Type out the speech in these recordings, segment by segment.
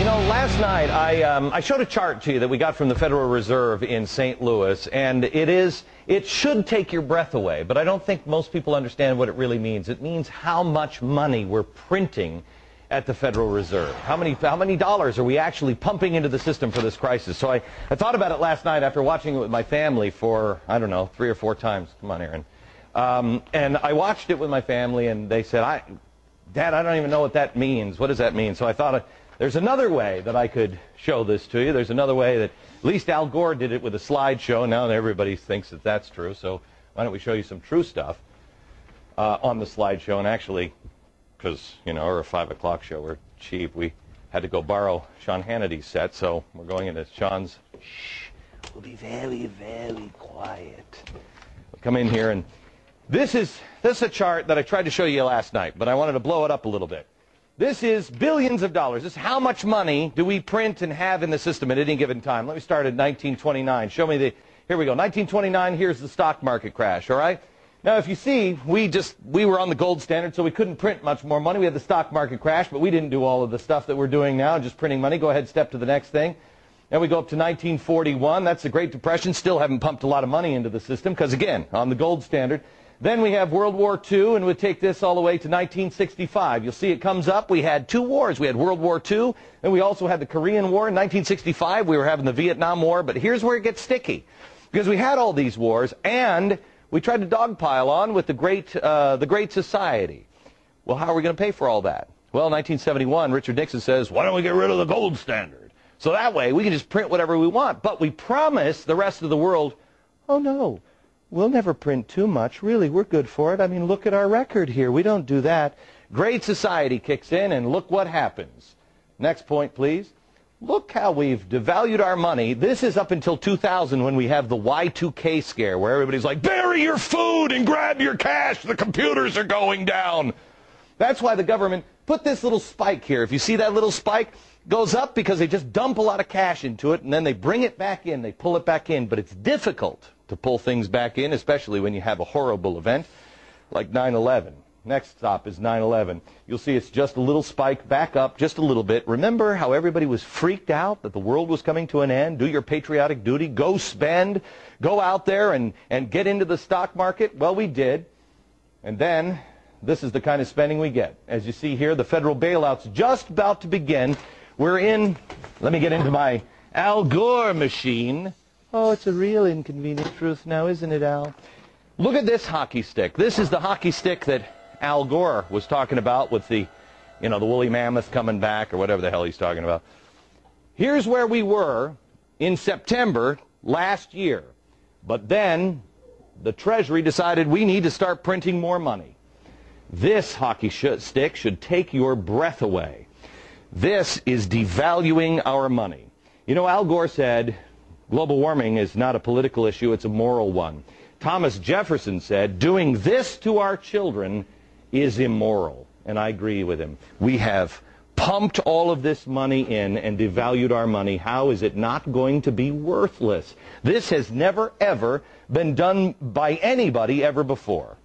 You know, last night I showed a chart to you that we got from the Federal Reserve in St. Louis, and it should take your breath away, but I don't think most people understand what it really means. It means how much money we're printing at the Federal Reserve. How many dollars are we actually pumping into the system for this crisis? So I thought about it last night after watching it with my family for, I don't know, 3 or 4 times. Come on, Aaron. And I watched it with my family, and they said, Dad, I don't even know what that means. What does that mean? So I thought, there's another way that I could show this to you. There's another way that at least Al Gore did it with a slideshow. Now everybody thinks that that's true. So why don't we show you some true stuff on the slideshow? And actually, because, you know, we're a 5 o'clock show, we're cheap, we had to go borrow Sean Hannity's set. So we're going into Sean's. Shh, we'll be very, very quiet. We'll come in here, and this is a chart that I tried to show you last night, but I wanted to blow it up a little bit. This is billions of dollars. This is how much money do we print and have in the system at any given time. Let me start at 1929. Show me here we go. 1929, here's the stock market crash, all right? Now, if you see, we were on the gold standard, so we couldn't print much more money. We had the stock market crash, but we didn't do all of the stuff that we're doing now, just printing money. Go ahead, step to the next thing. Then we go up to 1941. That's the Great Depression. Still haven't pumped a lot of money into the system because, again, on the gold standard. Then we have World War II, and we'll take this all the way to 1965. You'll see it comes up. We had 2 wars. We had World War II, and we also had the Korean War. In 1965, we were having the Vietnam War. But here's where it gets sticky, because we had all these wars, and we tried to dogpile on with the Great Society. Well, how are we going to pay for all that? Well, 1971, Richard Nixon says, why don't we get rid of the gold standard? So that way, we can just print whatever we want. But we promise the rest of the world, oh, no. We'll never print too much. Really, we're good for it. I mean, look at our record here. We don't do that. Great Society kicks in, and look what happens. Next point, please. Look how we've devalued our money. This is up until 2000 when we have the Y2K scare, where everybody's like, bury your food and grab your cash. The computers are going down. That's why the government put this little spike here. If you see that little spike, goes up because they just dump a lot of cash into it, and then they bring it back in. They pull it back in. But it's difficult to pull things back in, especially when you have a horrible event like 9/11. Next stop is 9/11. You'll see it's just a little spike back up just a little bit. Remember how everybody was freaked out that the world was coming to an end? Do your patriotic duty. Go spend. Go out there and get into the stock market. Well, we did. And then this is the kind of spending we get. As you see here, the federal bailout's just about to begin. We're in, let me get into my Al Gore machine. Oh, it's a real inconvenient truth now, isn't it, Al? Look at this hockey stick. This is the hockey stick that Al Gore was talking about with the, you know, the woolly mammoth coming back or whatever the hell he's talking about. Here's where we were in September last year. But then the Treasury decided we need to start printing more money. This hockey stick should take your breath away. This is devaluing our money. You know, Al Gore said, global warming is not a political issue, it's a moral one. Thomas Jefferson said, doing this to our children is immoral. And I agree with him. We have pumped all of this money in and devalued our money. How is it not going to be worthless? This has never, ever been done by anybody ever before.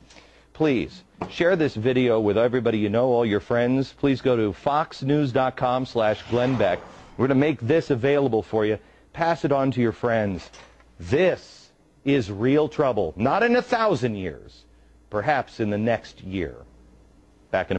Please share this video with everybody you know, all your friends. Please go to foxnews.com/Glenn Beck. We're going to make this available for you. Pass it on to your friends. This is real trouble. Not in 1,000 years. Perhaps in the next year. Back in